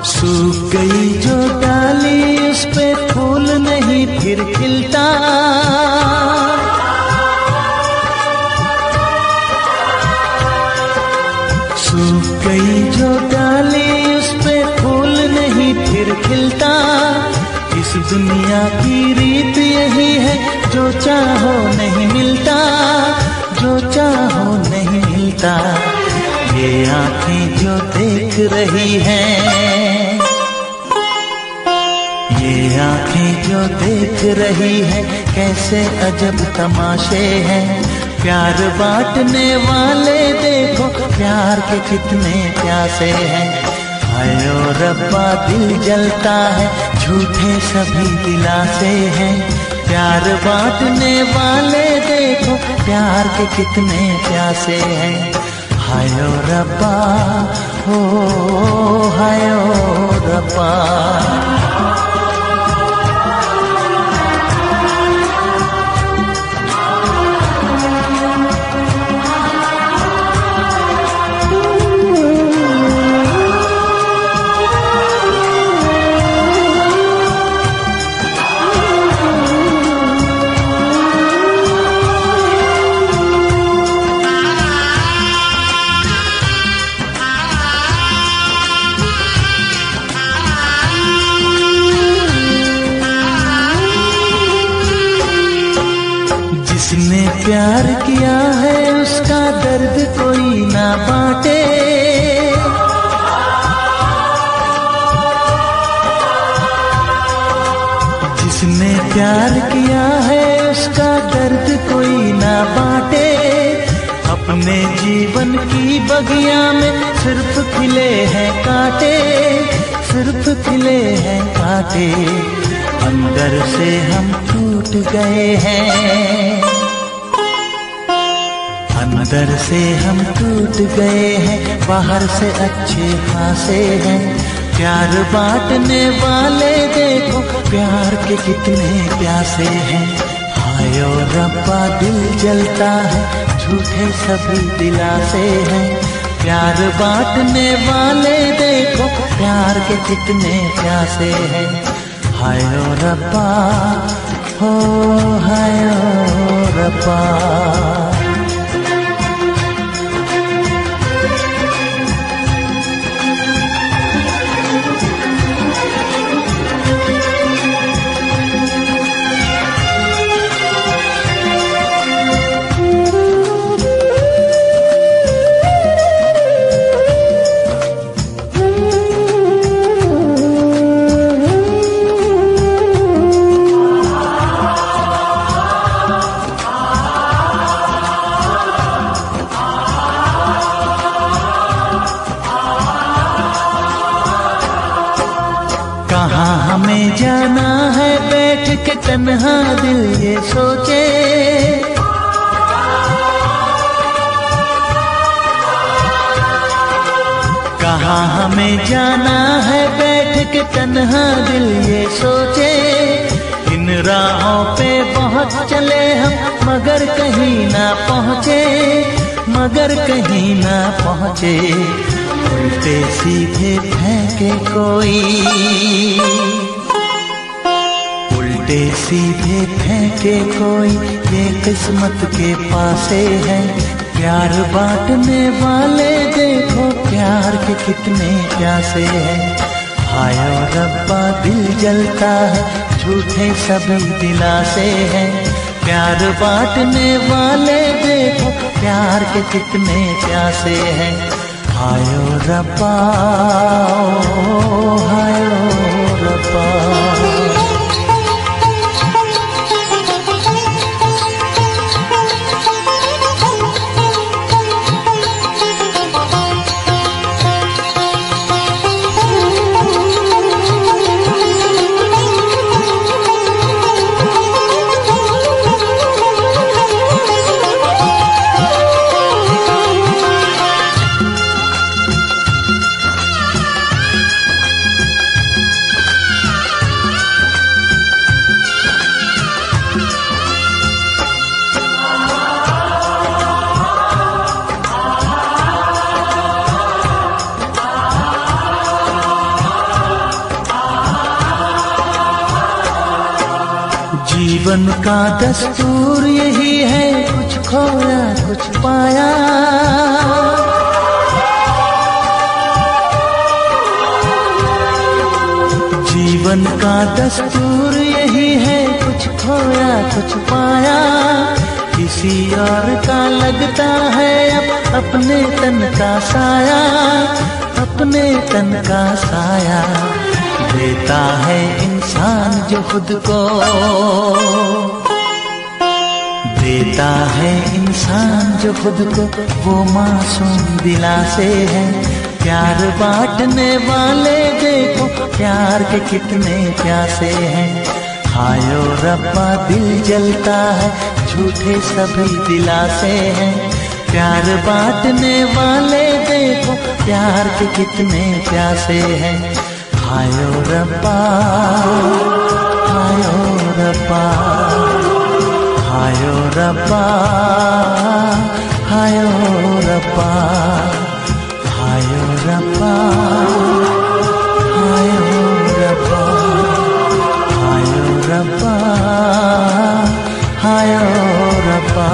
सूख गई जो डाली उस पे फूल नहीं फिर खिलता, सूख गई जो डाली उस पे फूल नहीं फिर खिलता। इस दुनिया की रीत यही है, जो चाहो नहीं मिलता, जो चाहो नहीं मिलता। ये आंखें जो देख रही हैं, ये आंखें जो देख रही है, कैसे अजब तमाशे हैं। प्यार बांटने वाले देखो प्यार के कितने प्यासे हैं। हायो रब्बा दिल जलता है झूठे सभी दिलासे हैं। प्यार बांटने वाले देखो प्यार के कितने प्यासे हैं। हायो रब्बा हो हायो रब्बा। जीवन की बगिया में सिर्फ खिले हैं कांटे, सिर्फ खिले हैं कांटे। अंदर से हम टूट गए हैं, अंदर से हम टूट गए हैं, बाहर से अच्छे खासे हैं। प्यार बांटने वाले देखो प्यार के कितने प्यासे हैं। हाय ओ रब्बा दिल जलता है, झूठे सभी दिलासे हैं। प्यार बांटने वाले देखो प्यार के कितने प्यासे हैं। हाय ओ रब्बा, हो हाय ओ रब्बा। हमें जाना है बैठ के तन्हा दिल ये सोचे, कहाँ हमें जाना है बैठ के तन्हा दिल ये सोचे। इन राहों पे बहुत चले हम मगर कहीं ना पहुँचे, मगर कहीं ना पहुँचे। उल्टे सीधे फेंके कोई, उल्टे सीधे फेंके कोई, ये किस्मत के पासे है। प्यार बांटने वाले देखो प्यार के कितने प्यासे हैं। हाय ओ रब्बा दिल जलता है, झूठे सभी दिलासे हैं। प्यार बांटने वाले देखो प्यार के कितने प्यासे हैं। हाय ओ रब्बा, ओ हाय ओ रब्बा। जीवन का दस्तूर यही है, कुछ खोया कुछ पाया। जीवन का दस्तूर यही है, कुछ खोया कुछ पाया। किसी और का लगता है अब अपने तन का साया, अपने तन का साया। देता है इंसान जो खुद को, देता है इंसान जो खुद को, वो मासूम दिलासे है। प्यार बांटने वाले देखो प्यार के कितने प्यासे हैं। हाय ओ रब्बा दिल जलता है, झूठे सभी दिलासे हैं। प्यार बांटने वाले देखो प्यार के कितने प्यासे हैं। हाय ओ रब्बा, हाय ओ रब्बा, हाय ओ रब्बा, हाय ओ रब्बा, हाय ओ रब्बा, हाय ओ रब्बा, हाय ओ रब्बा, हाय ओ रब्बा।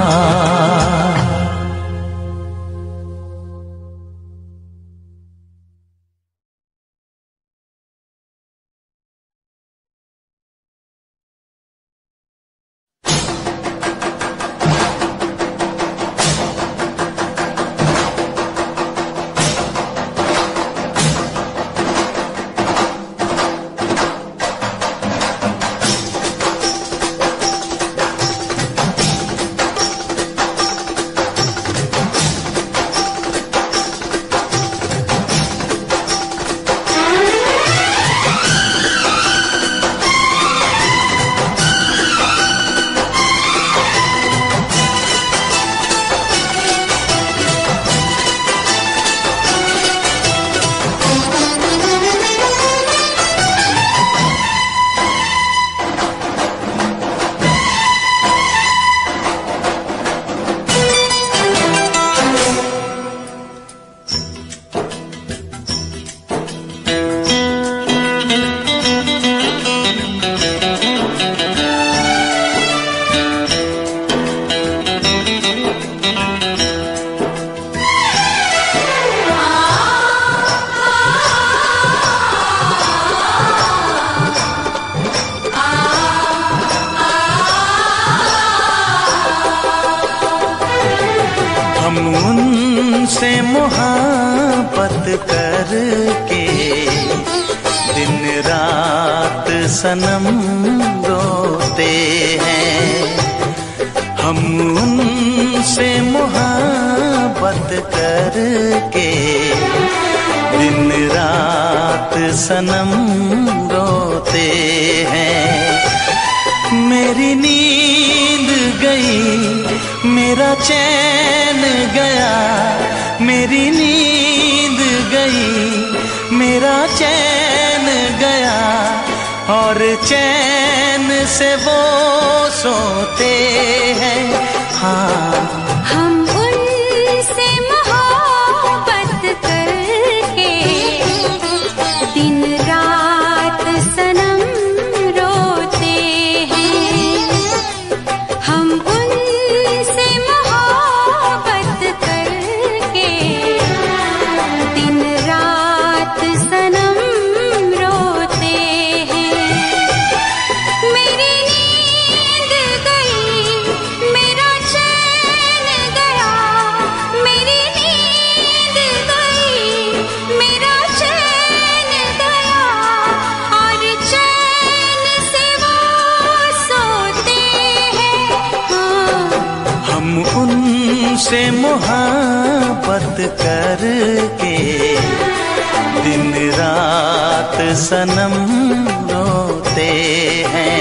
उनसे मोहब्बत करके दिन रात सनम रोते हैं। हम उनसे मोहब्बत करके दिन रात सनम रोते हैं। मेरी नींद गई, मेरा चैन गया, मेरी नींद गई, मेरा चैन गया, और चैन से वो सोते हैं। हाँ, हम उनसे मोहब्बत करके दिन रात सनम रोते हैं। हम उनसे मोहब्बत करके दिन रात सनम रोते हैं। मेरी नींद गई, मेरा चैन गया, मेरी नींद गई, मेरा चैन गया, और चैन से वो सोते हैं। हाँ, हम उनसे मोहब्बत करके दिन रात सनम रोते हैं।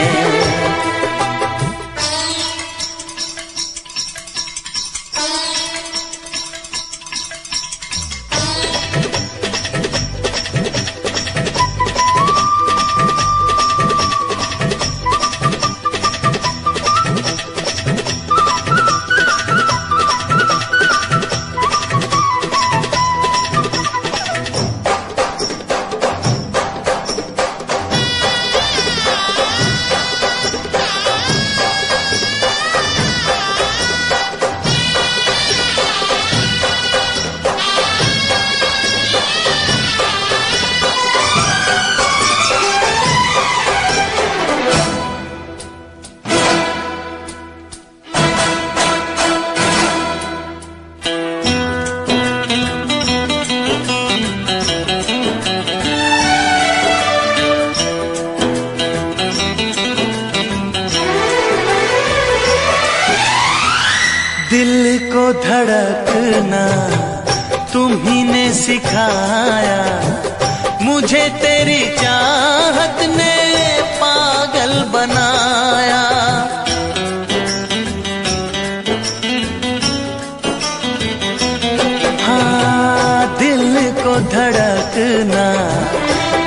दिल को धड़कना तुम्ही ने सिखाया, मुझे तेरी चाहत ने पागल बनाया। हाँ, दिल को धड़कना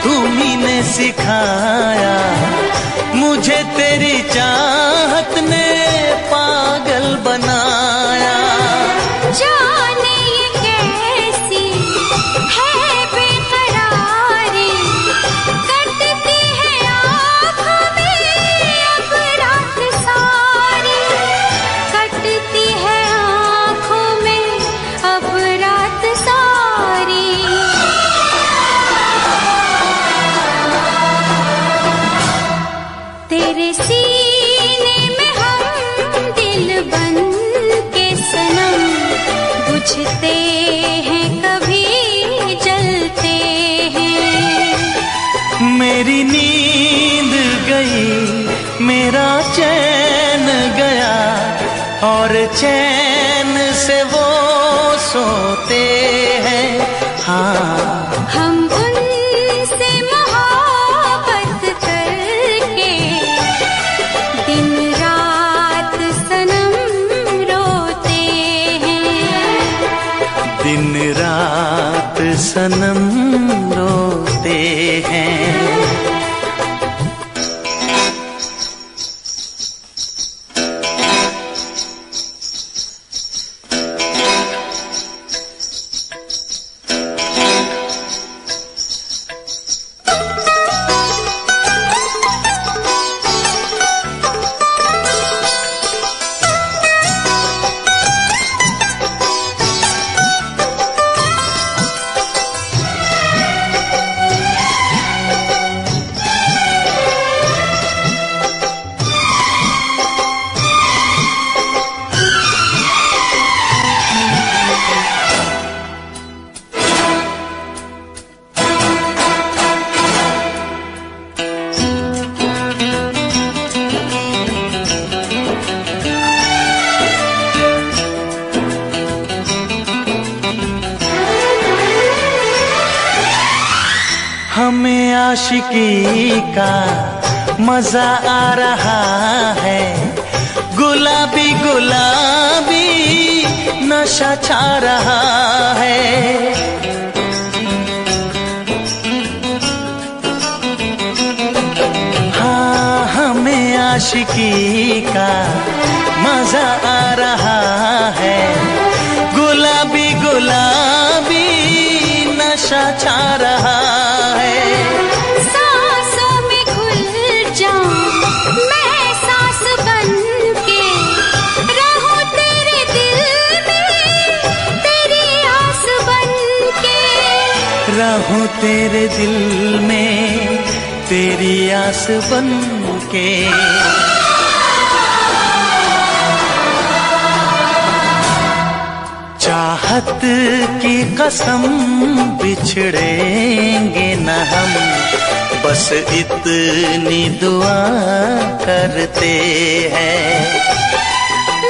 तुम्ही ने सिखाया, मुझे तेरी चाहत ने पागल बनाया। जाने ये कैसी है बेकरारी, कटती है आँखों में अब रात सारी, कटती है आँखों में अब रात सारी। तेरे सीने में हम दिल बन के सनम बुझते हैं, कभी जलते हैं। मेरी नींद गई, मेरा चैन गया, और चैन से वो सोते हैं। हाँ, हम उनसे मोहब्बत करके दिन रात सनम रोते हैं। दिन रात सनम रोते हैं। हमें आशिकी का मजा आ रहा है, गुलाबी गुलाबी नशा छा रहा है। हाँ, हमें आशिकी का मजा आ रहा है, गुलाबी गुलाबी नशा छा रहा है। सांसों में घुल जाऊं मैं सांस बन के, रहूं तेरे दिल में तेरी आस बन के, रहूं तेरे दिल में तेरी आस बन के। चाहत की कसम बिछड़ेंगे न हम, बस इतनी दुआ करते हैं।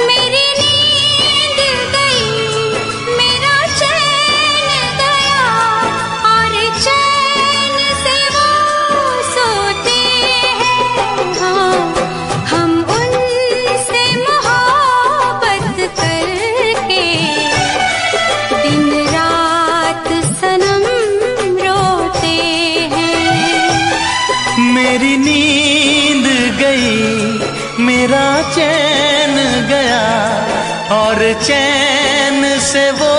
मेरी नींद गई, मेरा चैन गया, और चैन से वो सोते हैं। हाँ, हम उनसे मोहब्बत करके दिन रात सनम रोते हैं। मेरी नींद गई, मेरा चैन गया, और चैन से वो